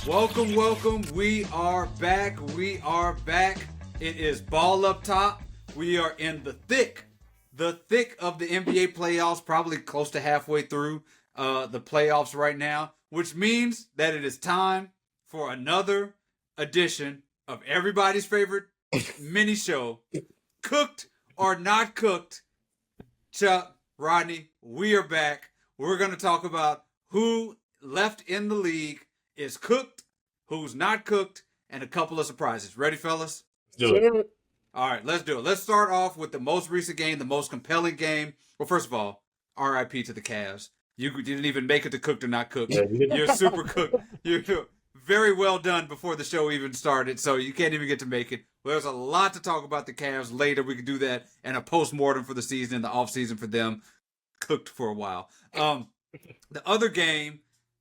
Welcome, welcome. We are back. We are back. It is ball up top. We are in the thick of the NBA playoffs, probably close to halfway through the playoffs right now, which means that it is time for another edition of everybody's favorite mini show, Cooked or Not Cooked. Chuck, Rodney, we are back. We're going to talk about who left in the league is cooked, who's not cooked, and a couple of surprises. Ready, fellas? Do it. All right, let's do it. Let's start off with the most recent game, the most compelling game. Well, first of all, RIP to the Cavs. You didn't even make it to cooked or not cooked. You're super cooked. You're very well done before the show even started, so you can't even get to make it. Well, there's a lot to talk about the Cavs later. We could do that and a post-mortem for the season and the off-season for them. Cooked for a while. The other game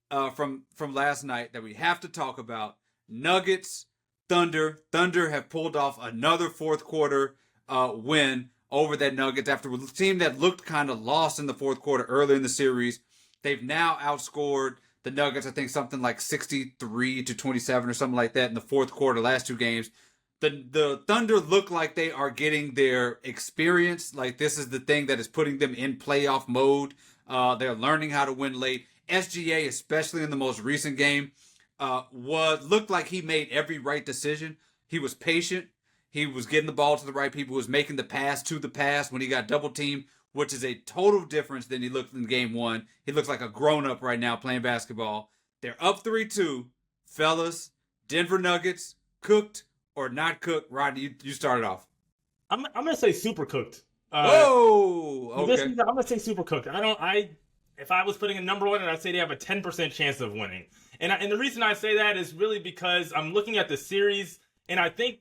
from last night that we have to talk about, Nuggets, Thunder. Thunder have pulled off another fourth quarter win over that Nuggets after a team that looked kind of lost in the fourth quarter earlier in the series. They've now outscored the Nuggets, I think something like 63-27 or something like that in the fourth quarter, last two games. The Thunder look like they are getting their experience. Like this is the thing that is putting them in playoff mode. They're learning how to win late. SGA, especially in the most recent game, looked like he made every right decision. He was patient. He was getting the ball to the right people. He was making the pass to the pass when he got double teamed, which is a total difference than he looked in game one. He looks like a grown-up right now playing basketball. They're up 3-2. Fellas, Denver Nuggets, cooked or not cooked? Rodney, you started off. I'm gonna say super cooked. Whoa! Okay. I'm gonna say super cooked. If I was putting a number on it, I'd say they have a 10% chance of winning. And the reason I say that is really because I'm looking at the series, and I think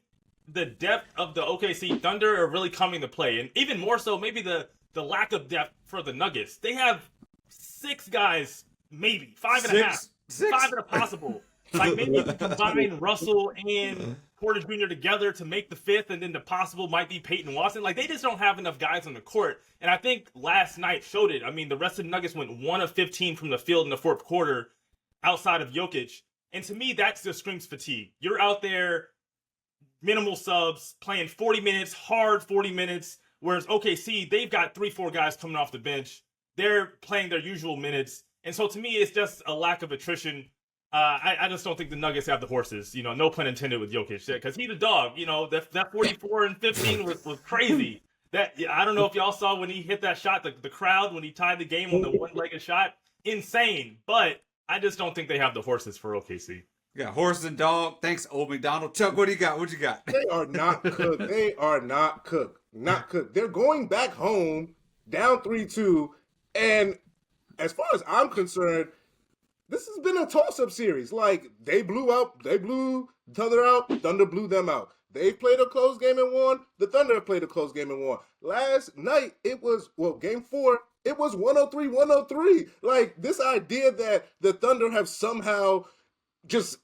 the depth of the OKC Thunder are really coming to play, and even more so, maybe the lack of depth for the Nuggets. They have 6 guys, maybe 5.5, 5 at a possible. Like maybe you can combine Russell and Porter Jr. together to make the 5th, and then the possible might be Peyton Watson. Like they just don't have enough guys on the court. And I think last night showed it. I mean, the rest of the Nuggets went 1 of 15 from the field in the fourth quarter outside of Jokic. And to me, that just screams fatigue. You're out there, minimal subs, playing 40 minutes, hard 40 minutes. Whereas OKC, they've got 3-4 guys coming off the bench. They're playing their usual minutes. And so to me, it's just a lack of attrition. I just don't think the Nuggets have the horses, no pun intended with Jokic, because he's a dog. That 44 and 15 was crazy. I don't know if y'all saw when he hit that shot, the crowd, when he tied the game on the one-legged shot, insane. But I just don't think they have the horses for OKC. Yeah, horses and dog. Thanks, Old McDonald. Chuck, what do you got? What you got? They are not cooked. They are not cooked. Not cooked. They're going back home, down 3-2, and as far as I'm concerned, this has been a toss-up series. Like, they blew Thunder out, Thunder blew them out. They played a close game and won. The Thunder played a close game and won. Last night, game 4, it was 103-103. Like, this idea that the Thunder have somehow just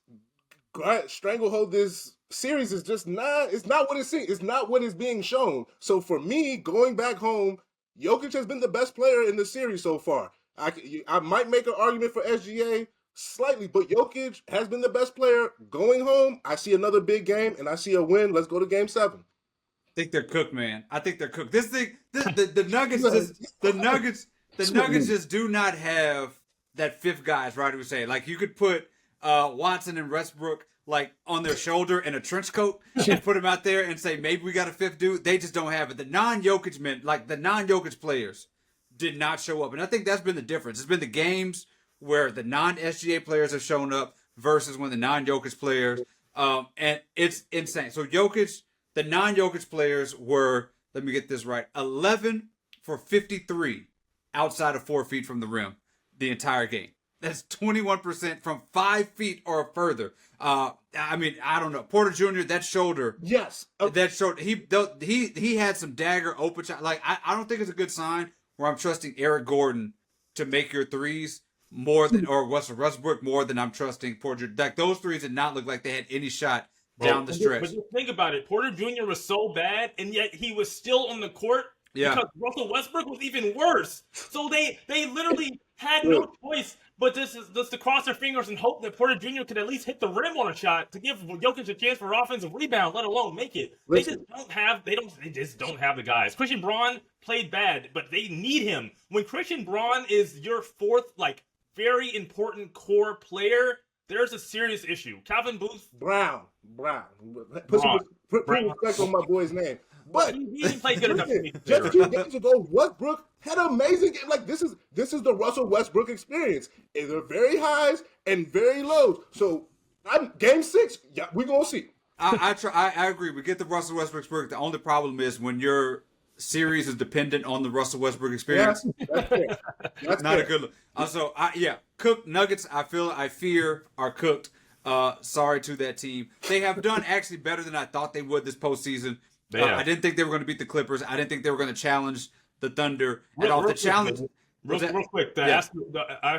stranglehold this series is just not, it's not what it's not what is being shown. So for me, going back home, Jokic has been the best player in the series so far. I might make an argument for SGA slightly, but Jokic has been the best player. Going home, I see another big game, and I see a win. Let's go to Game 7. I think they're cooked, man. I think they're cooked. The Nuggets just do not have that fifth guy, as Rodney was saying. Like, you could put Watson and Westbrook like on their shoulder in a trench coat and put them out there and say, maybe we got a fifth dude. They just don't have it. The non-Jokic men, like the non-Jokic players, did not show up. And I think that's been the difference. It's been the games where the non-SGA players have shown up versus when the non-Jokic players, and it's insane. So Jokic, the non-Jokic players were, let me get this right, 11 for 53 outside of 4 feet from the rim the entire game. That's 21% from 5 feet or further. I don't know. Porter Jr., that shoulder. Yes. That shoulder. He had some dagger open shot. Like, I don't think it's a good sign where I'm trusting Eric Gordon to make your threes more than, or Russell Westbrook more than I'm trusting Porter. Like, those threes did not look like they had any shot down the stretch. But just think about it. Porter Jr. was so bad, and yet he was still on the court. Yeah. Because Russell Westbrook was even worse. So they literally had no choice but just to cross their fingers and hope that Porter Jr. could at least hit the rim on a shot to give Jokic a chance for offensive rebound, let alone make it. They just don't have the guys. Christian Braun played bad, but they need him. When Christian Braun is your fourth, like, very important core player, there's a serious issue. Calvin Booth. Brown. Put respect on my boy's name. But he didn't play good enough. Just 2 games ago, Westbrook had an amazing game. Like, this is the Russell Westbrook experience. And there are very highs and very lows. So game 6, yeah, we're gonna see. I agree. We get the Russell Westbrook experience. The only problem is when your series is dependent on the Russell Westbrook experience. Yeah, that's fair. That's not fair. a good look. Also, cooked Nuggets. I fear are cooked. Sorry to that team. They have done actually better than I thought they would this postseason. I didn't think they were going to beat the Clippers. I didn't think they were going to challenge the Thunder at all. The challenge. Real quick, ask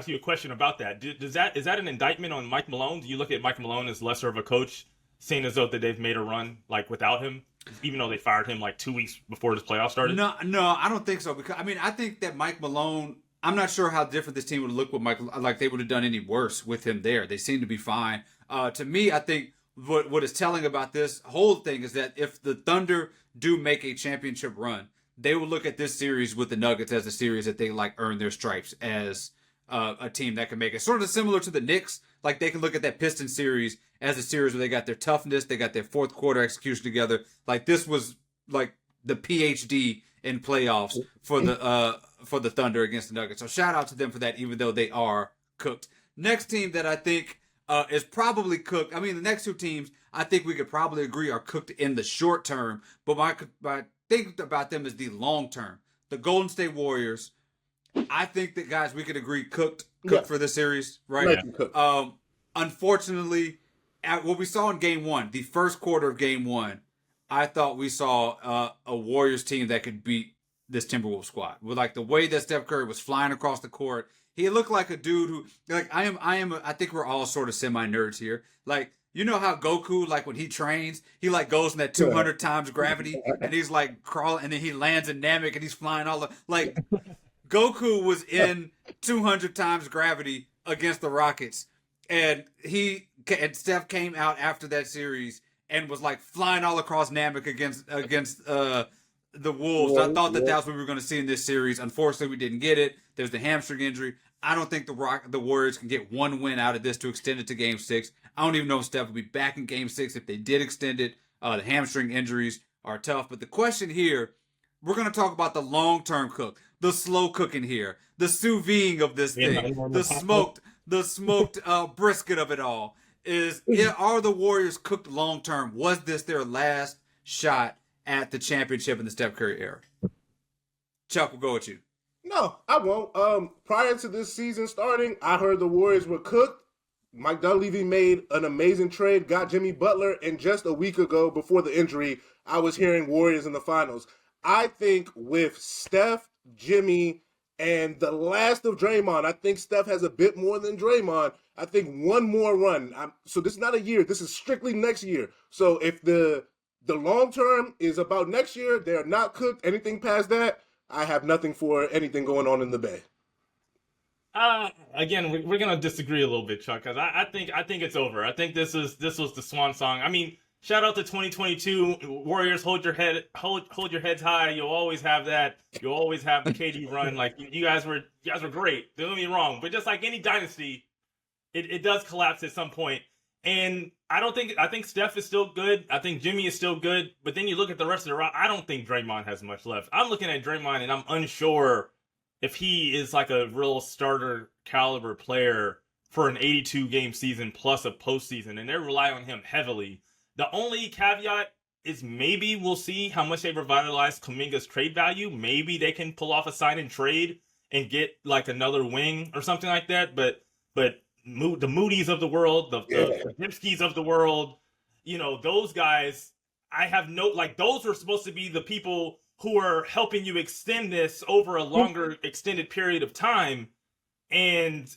you a question about that. Is that an indictment on Mike Malone? Do you look at Mike Malone as lesser of a coach, seeing as though that they've made a run like without him, even though they fired him like 2 weeks before this playoff started? No, I don't think so. Because I think that Mike Malone. I'm not sure how different this team would look with Mike. Like they would have done any worse with him there. They seem to be fine. To me, I think what is telling about this whole thing is that if the Thunder do make a championship run, they will look at this series with the Nuggets as a series that they like earn their stripes as a team that can make it. Sort of similar to the Knicks. Like they can look at that Pistons series as a series where they got their toughness, they got their fourth quarter execution together. Like this was like the PhD in playoffs for the Thunder against the Nuggets. So shout out to them for that, even though they are cooked. Next team that I think is probably cooked. I mean, the next 2 teams, I think we could probably agree are cooked in the short term. But my thing about them is the long term. The Golden State Warriors, I think that, guys, we could agree cooked for this series, right? Yeah. Unfortunately, at what we saw in Game 1, the first quarter of Game 1, I thought we saw a Warriors team that could beat this Timberwolves squad. With like the way that Steph Curry was flying across the court, he looked like a dude who, like, I think we're all sort of semi-nerds here. Like, you know how Goku, like when he trains, he like goes in that 200 times gravity and he's like crawling and then he lands in Namek and he's flying all the, like, Goku was in 200 times gravity against the Rockets. And Steph came out after that series and was like flying all across Namek against the Wolves. I thought that was what we were going to see in this series. Unfortunately, we didn't get it. There's the hamstring injury. I don't think the Warriors can get one win out of this to extend it to Game 6. I don't even know if Steph will be back in Game 6 if they did extend it. The hamstring injuries are tough. But the question here, we're going to talk about the long-term cook, the slow cooking here, the sous vide of this thing, the smoked brisket of it all. Are the Warriors cooked long-term? Was this their last shot at the championship in the Steph Curry era? Chuck, we'll go with you. No, I won't. Prior to this season starting, I heard the Warriors were cooked. Mike Dunleavy made an amazing trade, got Jimmy Butler, and just a week ago, before the injury, I was hearing Warriors in the finals. I think with Steph, Jimmy, and the last of Draymond, I think Steph has a bit more than Draymond. I think one more run. So this is not a year. This is strictly next year. So if the long term is about next year, they're not cooked. Anything past that, I have nothing for anything going on in the Bay. Again, we're gonna disagree a little bit, Chuck, because I think it's over. I think this was the swan song. I mean, shout out to 2022 Warriors. Hold your heads high. You'll always have that. You'll always have the KD run. Like you guys were great. Don't get me wrong, but just like any dynasty, it does collapse at some point. And I think Steph is still good. I think Jimmy is still good. But then you look at the rest of the roster, I don't think Draymond has much left. I'm looking at Draymond and I'm unsure if he is like a real starter caliber player for an 82 game season plus a postseason. And they're relying on him heavily. The only caveat is maybe we'll see how much they revitalize Kuminga's trade value. Maybe they can pull off a sign and trade and get like another wing or something like that. But the Moody's of the world, the Dipskis of the world, those guys, I have those are supposed to be the people who are helping you extend this over a longer extended period of time. And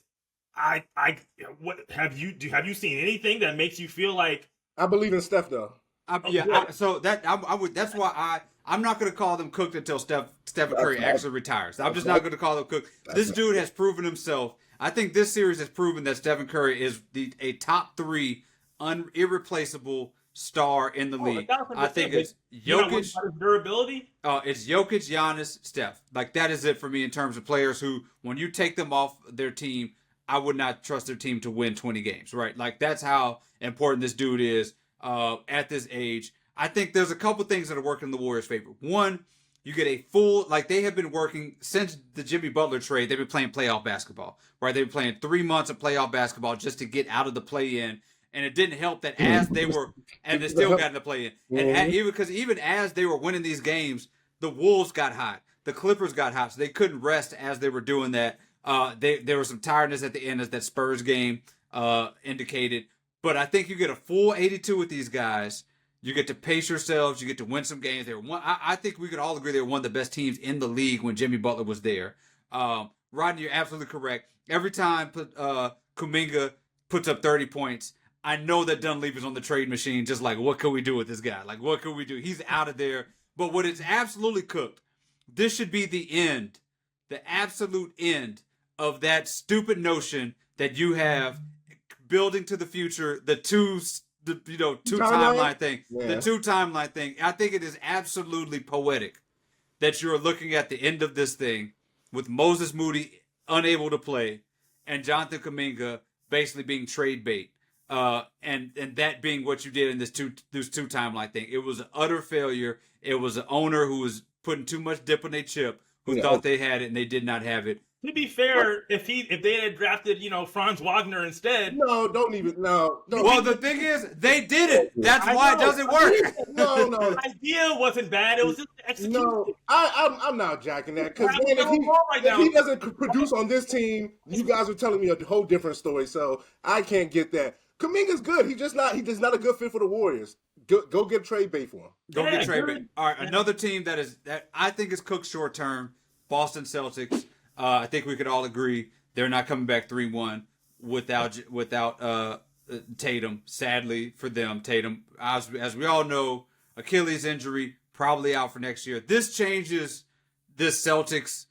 what have you seen anything that makes you feel like? I believe in Steph though. That's why I'm not going to call them cooked until Stephen Curry actually retires. I'm just not going to call them cooked. This dude has proven himself. I think this series has proven that Stephen Curry is a top 3 irreplaceable star in the league. I think it's Jokic. Durability? It's Jokic, Giannis, Steph. Like, that is it for me in terms of players who, when you take them off their team, I would not trust their team to win 20 games, right? Like, that's how important this dude is at this age. I think there's a couple things that are working in the Warriors' favor. One, you get a full, like, they have been working since the Jimmy Butler trade. They've been playing playoff basketball, right? They've been playing 3 months of playoff basketball just to get out of the play-in. And it didn't help that as they were, and they still got in the play-in. And even as they were winning these games, the Wolves got hot, the Clippers got hot, so they couldn't rest as they were doing that. There was some tiredness at the end, as that Spurs game indicated. But I think you get a full 82 with these guys. You get to pace yourselves. You get to win some games. I think we could all agree they were one of the best teams in the league when Jimmy Butler was there. Rodney, you're absolutely correct. Every time Kuminga puts up 30 points, I know that Dunleavy's on the trade machine, just like, what can we do with this guy? Like, what can we do? He's out of there. But what is absolutely cooked, this should be the end, the absolute end of that stupid notion that you have building to the future, the two timeline thing. Yeah. The 2 timeline thing. I think it is absolutely poetic that you're looking at the end of this thing with Moses Moody unable to play and Jonathan Kuminga basically being trade bait. And that being what you did in this two timeline thing. It was an utter failure. It was an owner who was putting too much dip on their chip, who thought they had it and they did not have it. To be fair, if they had drafted, Franz Wagner instead. No, don't even. No. Well, the thing is, they did it. That's why it doesn't work. No. The idea wasn't bad. It was just the execution. No, I'm not jacking that, because if he doesn't produce on this team, you guys are telling me a whole different story. So I can't get that. Kuminga's good. He's just not a good fit for the Warriors. Go get trade bait for him. Go get trade bait. All right, another team that I think is cooked short term, Boston Celtics. I think we could all agree they're not coming back 3-1 without Tatum. Sadly for them, Tatum, as we all know, Achilles injury, probably out for next year. This changes this Celtics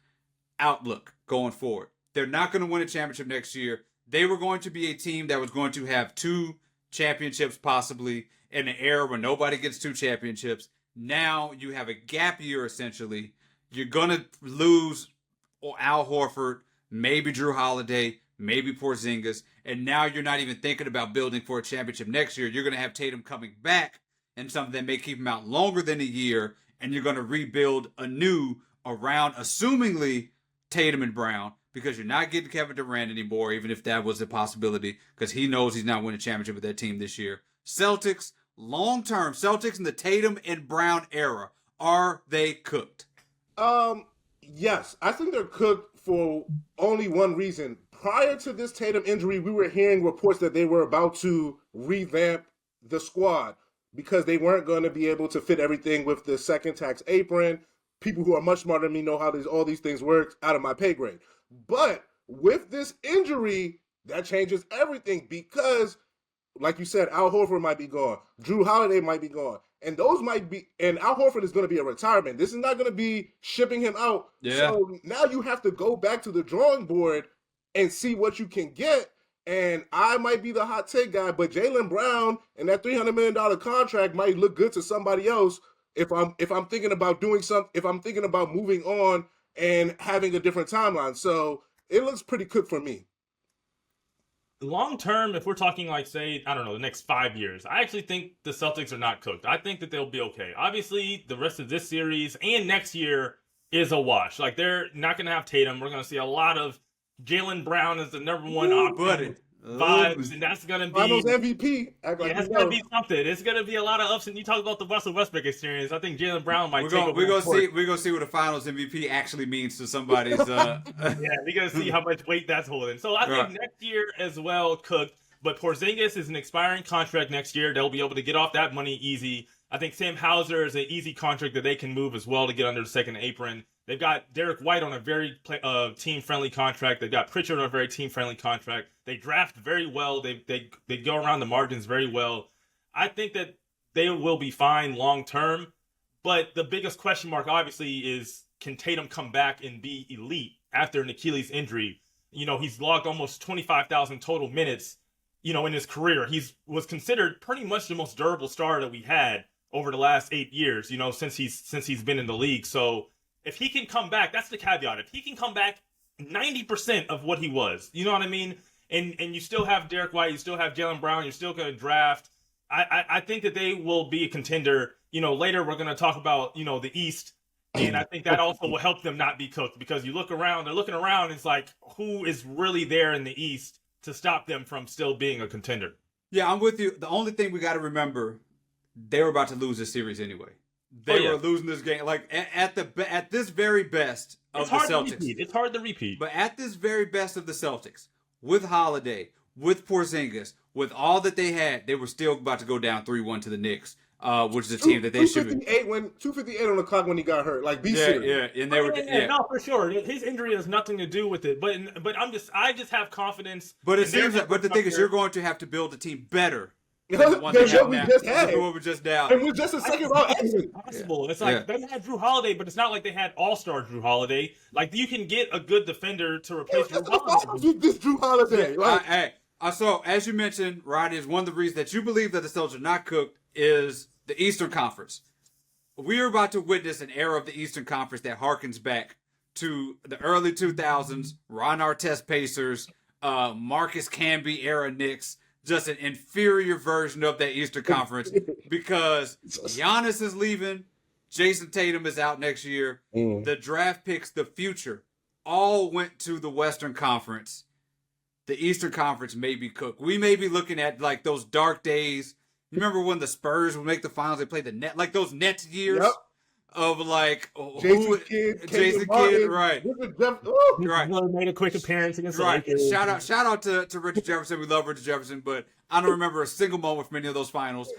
outlook going forward. They're not going to win a championship next year. They were going to be a team that was going to have 2 championships possibly in an era where nobody gets 2 championships. Now you have a gap year, essentially. You're going to lose Al Horford, maybe Drew Holiday, maybe Porzingis, and now you're not even thinking about building for a championship next year. You're going to have Tatum coming back and something that may keep him out longer than a year, and you're going to rebuild anew around, assumingly, Tatum and Brown, because you're not getting Kevin Durant anymore, even if that was a possibility, because he knows he's not winning a championship with that team this year. Celtics, long-term, Celtics in the Tatum and Brown era, are they cooked? Yes, I think they're cooked for only one reason. Prior to this Tatum injury, we were hearing reports that they were about to revamp the squad because they weren't going to be able to fit everything with the second tax apron. People who are much smarter than me know how all these things work, out of my pay grade. But with this injury, that changes everything because, like you said, Al Horford might be gone. Drew Holiday might be gone. And Al Horford is going to be a retirement. This is not going to be shipping him out. Yeah. So now you have to go back to the drawing board and see what you can get. And I might be the hot take guy, but Jaylen Brown and that $300 million contract might look good to somebody else if I'm thinking about doing something, if I'm thinking about moving on and having a different timeline. So it looks pretty good for me. Long term, if we're talking like, say, I don't know, the next 5 years, I actually think the Celtics are not cooked. I think that they'll be okay. Obviously, the rest of this series and next year is a wash. Like, they're not going to have Tatum. We're going to see a lot of Jaylen Brown as the number one option vibes, and that's going to be Finals MVP. It's going to be something. It's going to be a lot of ups. And you talk about the Russell Westbrook experience. I think Jaylen Brown might take over. We're gonna see what a Finals MVP actually means to somebody's. Yeah, we're gonna see how much weight that's holding. So I think next year as well cooked. But Porzingis is an expiring contract next year. They'll be able to get off that money easy. I think Sam Hauser is an easy contract that they can move as well to get under the second apron. They've got Derek White on a very team-friendly contract. They've got Pritchard on a very team-friendly contract. They draft very well. They go around the margins very well. I think that they will be fine long-term, But the biggest question mark, obviously, is can Tatum come back and be elite after an Achilles injury? He's logged almost 25,000 total minutes, in his career. Was considered pretty much the most durable star that we had over the last 8 years, since he's been in the league. So if he can come back, that's the caveat. If he can come back 90% of what he was, you know what I mean? And you still have Derek White, you still have Jaylen Brown, you're still going to draft. I think that they will be a contender. Later we're going to talk about, the East. And I think that also will help them not be cooked, because they're looking around, it's like, who is really there in the East to stop them from still being a contender? Yeah, I'm with you. The only thing we got to remember, they were about to lose this series anyway. They were losing this game. Like, at this very best of the Celtics. It's hard to repeat. But at this very best of the Celtics, with Holiday, with Porzingis, with all that they had, they were still about to go down 3-1 to the Knicks, which is a team that they should be. 258 on the clock when he got hurt. Like, be serious. Yeah, and they were. No, for sure. His injury has nothing to do with it. But I just have confidence. But it seems like, but the thing is, you're going to have to build a team better. That's what we just had. What we just now. And we're just a second round exit. Possible. It's like they had Drew Holiday, but it's not like they had all-star Drew Holiday. Like, you can get a good defender to replace Drew Holiday. This Drew Holiday. So as you mentioned, Rodney, is one of the reasons that you believe that the Celtics are not cooked is the Eastern Conference. We are about to witness an era of the Eastern Conference that harkens back to the early 2000s, Ron Artest Pacers, Marcus Camby era Knicks. Just an inferior version of that Eastern Conference, because Giannis is leaving, Jason Tatum is out next year, the draft picks, the future, all went to the Western Conference. The Eastern Conference may be cooked. We may be looking at like those dark days. You remember when the Spurs would make the finals? They played the net, like those Nets years of like Jason Kidd, right? Right. Made a quick appearance against the Lakers. Shout out to Richard Jefferson. We love Richard Jefferson, but I don't remember a single moment from any of those finals.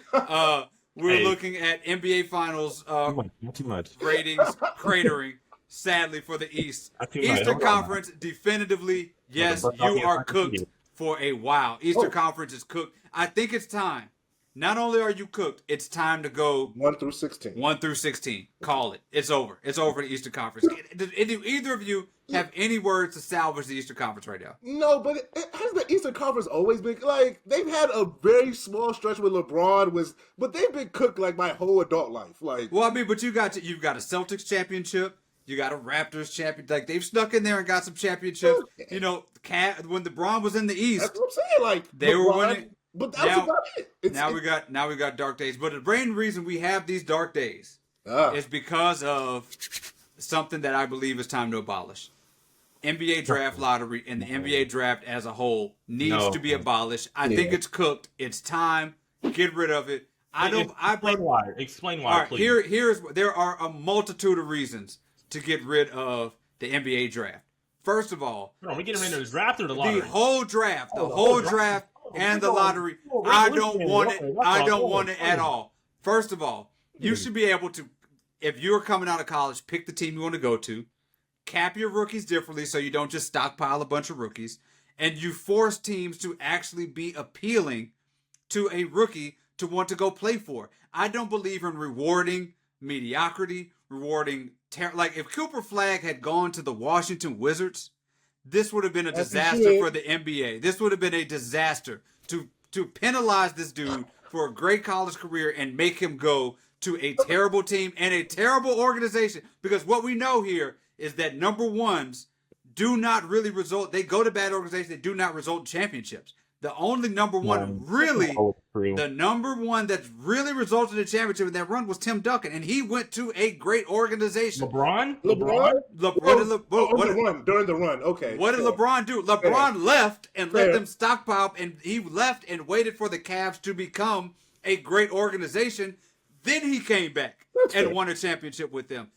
We're looking at NBA finals not too much ratings cratering. Sadly for the East. Eastern Conference definitively, yes, you are cooked for a while. Eastern Conference is cooked. I think it's time. Not only are you cooked, it's time to go 1 through 16. 1 through 16. Call it. It's over. It's over in the Eastern Conference. Do either of you have any words to salvage the Eastern Conference right now? No, but has the Eastern Conference always been like, they've had a very small stretch with LeBron but they've been cooked like my whole adult life. Like, well, I mean, but you've got a Celtics championship. You got a Raptors champion. Like, they've snuck in there and got some championships. Okay. When LeBron was in the East, that's what I'm saying. Like, they were winning. But that's about it. Now we got dark days. But the main reason we have these dark days is because of something that I believe is time to abolish. NBA draft lottery and the NBA draft as a whole needs to be abolished. I think it's cooked. It's time. Get rid of it. Explain why. Right, please. There are a multitude of reasons to get rid of the NBA draft. First of all, are we getting rid of the draft or the lottery? The whole draft, and the lottery. I don't want it. I don't want it at all. First of all, you should be able to, if you're coming out of college, pick the team you want to go to, cap your rookies differently so you don't just stockpile a bunch of rookies, and you force teams to actually be appealing to a rookie to want to go play for. I don't believe in rewarding mediocrity, like if Cooper Flagg had gone to the Washington Wizards, this would have been a disaster for the NBA. This would have been a disaster to penalize this dude for a great college career and make him go to a terrible team and a terrible organization. Because what we know here is that number ones do not really result. They go to bad organizations. They do not result in championships. The only number one the number one that really resulted in a championship in that run was Tim Duncan, and he went to a great organization. LeBron during the run. Okay. What did LeBron do? LeBron left and let them stockpile, and he left and waited for the Cavs to become a great organization. Then he came back won a championship with them.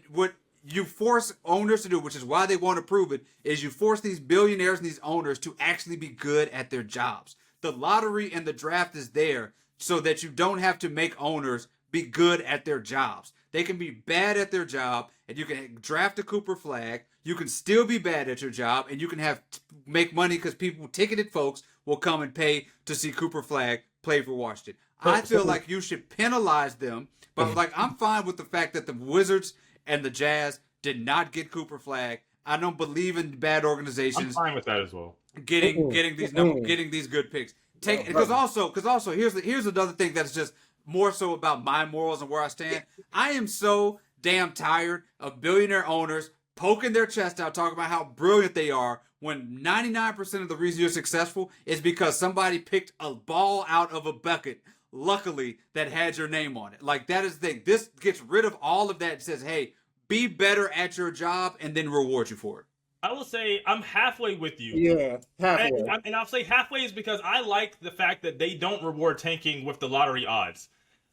What you force owners to do, which is why they want to prove it, is you force these billionaires and these owners to actually be good at their jobs. The lottery and the draft is there so that you don't have to make owners be good at their jobs. They can be bad at their job, and you can draft a Cooper Flagg. You can still be bad at your job, and you can make money because ticketed folks will come and pay to see Cooper Flagg play for Washington. I feel like you should penalize them. But like, I'm fine with the fact that the Wizards and the Jazz did not get Cooper Flag. I don't believe in bad organizations. I'm fine with that as well. Getting these good picks. Because also here's another thing that's just more so about my morals and where I stand. I am so damn tired of billionaire owners poking their chest out, talking about how brilliant they are, when 99% of the reason you're successful is because somebody picked a ball out of a bucket, luckily, that had your name on it. Like, that is the thing. This gets rid of all of that and says, hey, be better at your job, and then reward you for it. I will say I'm halfway with you. Yeah, halfway. And I'll say halfway is because I like the fact that they don't reward tanking with the lottery odds.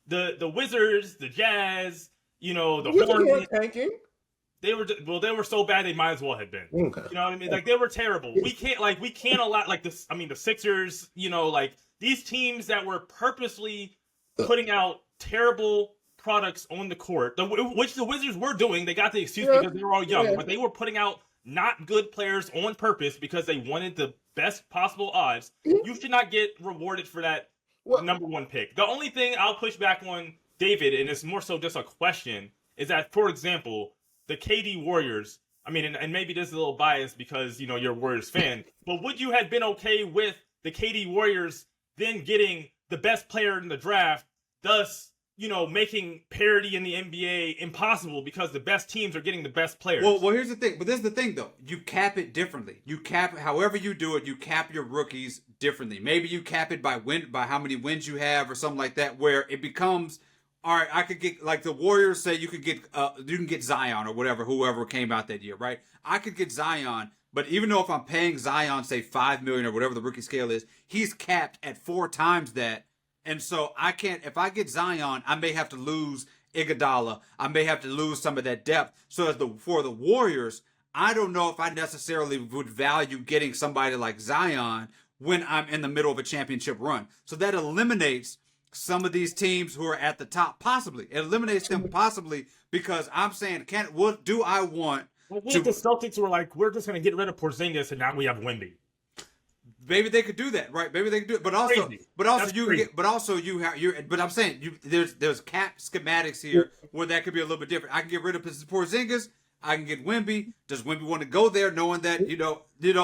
The Wizards, the Jazz, the Hornets. Tanking? They were so bad they might as well have been. Okay. You know what I mean? Like, they were terrible. We can't allow, like, this. I mean, the Sixers, like, these teams that were purposely putting out terrible products on the court, which the Wizards were doing. They got the excuse because they were all young, but they were putting out not good players on purpose because they wanted the best possible odds. You should not get rewarded for that number one pick. The only thing I'll push back on David, and it's more so just a question, is that, for example, the KD Warriors, I mean, and maybe this is a little biased because, you're a Warriors fan, but would you have been okay with the KD Warriors then getting the best player in the draft, thus, making parity in the NBA impossible because the best teams are getting the best players? Well, here's the thing. But this is the thing, though. You cap it differently. You cap, however you do it, you cap your rookies differently. Maybe you cap it by how many wins you have or something like that, where it becomes, all right, I could get, like the Warriors say, you can get Zion or whoever came out that year, right? I could get Zion, but even though if I'm paying Zion, say $5 million or whatever the rookie scale is, he's capped at 4 times that. And so I can't, if I get Zion, I may have to lose Iguodala. I may have to lose some of that depth. So for the Warriors, I don't know if I necessarily would value getting somebody like Zion when I'm in the middle of a championship run. So that eliminates some of these teams who are at the top, possibly. It eliminates them possibly because I'm saying, what do I want? What if the Celtics were like, we're just going to get rid of Porzingis and now we have Wemby? Maybe they could do that, right? Maybe they could do it, but also I'm saying there's cap schematics here where that could be a little bit different. I can get rid of Porzingis. I can get Wemby. Does Wemby want to go there, knowing that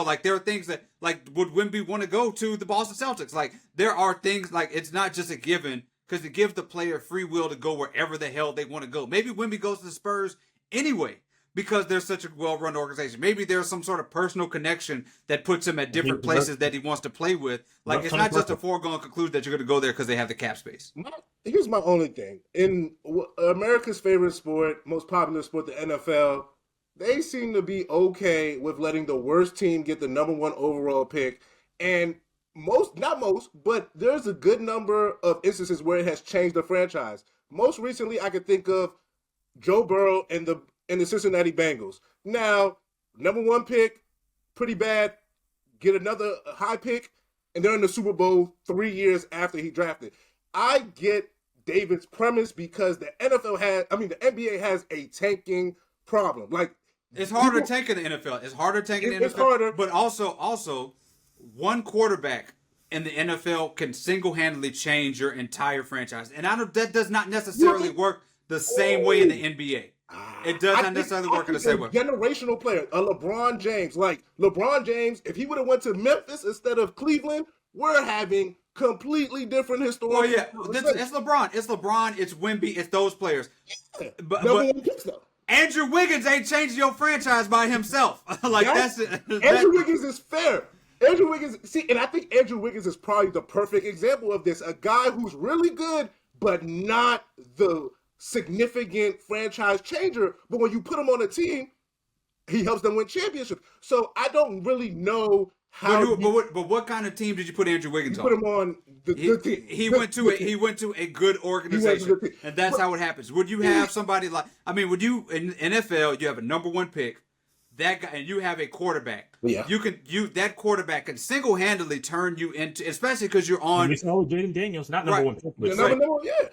like there are things that, like, would Wemby want to go to the Boston Celtics? Like, there are things, like, it's not just a given because it gives the player free will to go wherever the hell they want to go. Maybe Wemby goes to the Spurs anyway, because they're such a well-run organization. Maybe there's some sort of personal connection that puts him at different places that he wants to play with. Like, it's not just a foregone conclusion that you're going to go there because they have the cap space. Here's my only thing. In America's favorite sport, most popular sport, the NFL, they seem to be okay with letting the worst team get the number 1 overall pick. And not most, but there's a good number of instances where it has changed the franchise. Most recently, I could think of Joe Burrow and the Cincinnati Bengals. Now, number 1 pick, pretty bad. Get another high pick, and they're in the Super Bowl 3 years after he drafted. I get David's premise because the NBA has a tanking problem. Like, it's harder to tank in the NFL. It's harder to tank in the NFL. It's harder. But also, one quarterback in the NFL can single-handedly change your entire franchise. And that does not necessarily work the same way in the NBA. It does not necessarily work in the same way. Generational player, a LeBron James. Like, LeBron James, if he would have went to Memphis instead of Cleveland, we're having completely different historical. Well, yeah, it's LeBron. It's LeBron. It's Wemby. It's those players. Yeah. But Andrew Wiggins ain't changing your franchise by himself. Andrew Wiggins is fair. Andrew Wiggins, and I think Andrew Wiggins is probably the perfect example of this. A guy who's really good, but not the significant franchise changer. But when you put him on a team, he helps them win championships. So I don't really know how. But what kind of team did you put Andrew Wiggins on? Put him on the good team. He went to a good organization, and that's how it happens. Would you have somebody like? I mean, would you in NFL? You have a number 1 pick. that guy, and you have a quarterback. Yeah. That quarterback can single-handedly turn you into, especially because you're on. We saw with Jaden Daniels, not number one pick, but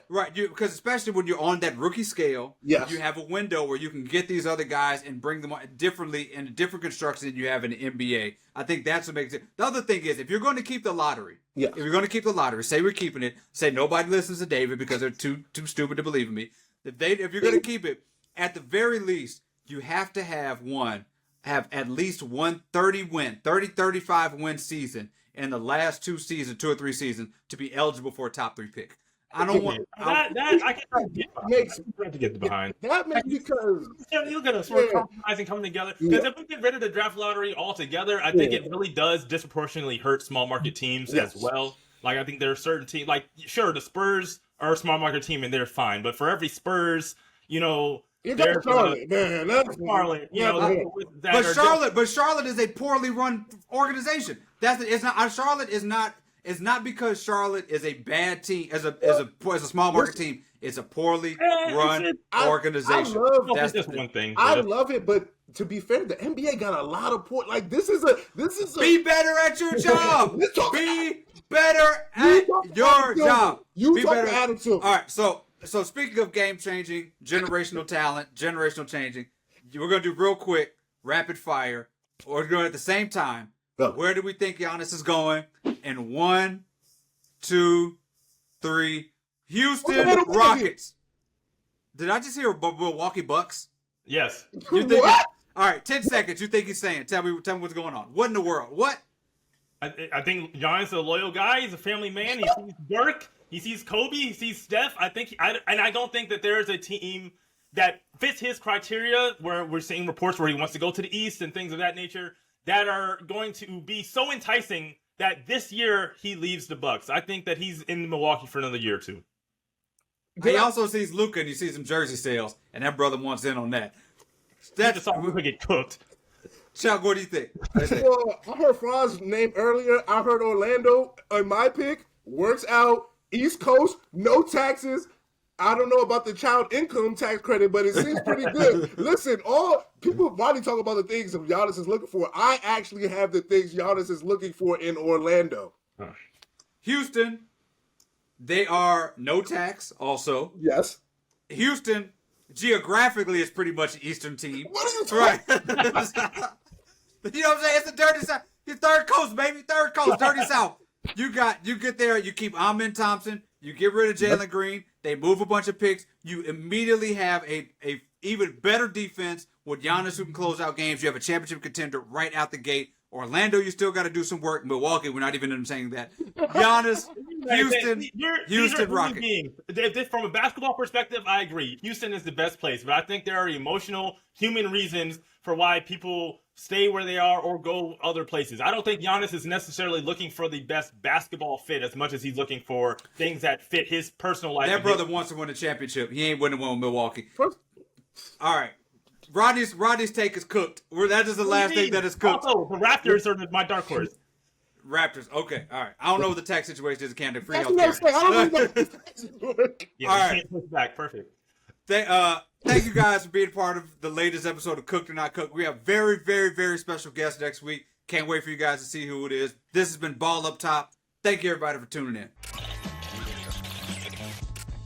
Right, because especially when you're on that rookie scale, yes. you have a window where you can get these other guys and bring them on differently in a different construction than you have in the NBA. I think that's what makes it. The other thing is, if you're going to keep the lottery, if you're going to keep the lottery, say we're keeping it, say nobody listens to David because they're too stupid to believe in me. If you're going to keep it, at the very least, you have to have at least one 35 win season in the last 2 or 3 seasons to be eligible for a top 3 pick. I don't want that. I can get behind. That makes because you look at us, we're compromising, coming together. Because if we get rid of the draft lottery altogether, I think it really does disproportionately hurt small market teams as well. Like I think there are certain teams, like sure the Spurs are a small market team and they're fine, but for every Spurs, That's Charlotte, man. That's Charlotte. But Charlotte is a poorly run organization. Charlotte is not because Charlotte is a bad team as a small market team. It's a poorly run organization. That's just one thing. I love it, but to be fair, the NBA got a lot of points. Like this is a be better at your job. Be better at your job. You talk attitude. All right, so speaking of game changing, generational talent, generational changing, we're gonna do real quick, rapid fire. We're going at the same time. Where do we think Giannis is going? In 1, 2, 3. Houston Rockets. Did I just hear Milwaukee Bucks? Yes. You think? What? All right, 10 seconds. You think he's saying? Tell me what's going on. What in the world? What? I think Giannis is a loyal guy. He's a family man. He sees Dirk. He sees Kobe. He sees Steph. I don't think that there is a team that fits his criteria where we're seeing reports where he wants to go to the East and things of that nature that are going to be so enticing that this year he leaves the Bucks. I think that he's in Milwaukee for another year or two. He also sees Luka and he sees some jersey sales, and that brother wants in on that. That's just Luka get cooked. Chuck, what do you think? Well, I heard Fran's name earlier. I heard Orlando on my pick. Works out. East Coast, no taxes. I don't know about the child income tax credit, but it seems pretty good. Listen, all people probably talk about the things that Giannis is looking for. I actually have the things Giannis is looking for in Orlando. Houston, they are no tax also. Yes. Houston, geographically, is pretty much an Eastern team. What are you talking about? You know what I'm saying? It's the dirty South. Your third coast, baby. Third coast, dirty South. You get there, you keep Amin Thompson, you get rid of Jalen Green, they move a bunch of picks, you immediately have a even better defense with Giannis who can close out games. You have a championship contender right out the gate. Orlando, you still got to do some work. Milwaukee, we're not even saying that. Giannis, Houston Rockets. From a basketball perspective, I agree. Houston is the best place, but I think there are emotional, human reasons for why people stay where they are or go other places. I don't think Giannis is necessarily looking for the best basketball fit as much as he's looking for things that fit his personal life. That brother wants to win a championship. He ain't winning one with Milwaukee. All right. Rodney's take is cooked. That is the last thing that is cooked. Also, the Raptors are my dark horse. Raptors. Okay. All right. I don't know what the tax situation is in Canada. Free That's healthcare. what I'm saying. I don't know. Yeah, all right. Can't push back. Perfect. Thank you guys for being part of the latest episode of Cooked or Not Cooked. We have very, very, very special guests next week. Can't wait for you guys to see who it is. This has been Ball Up Top. Thank you, everybody, for tuning in.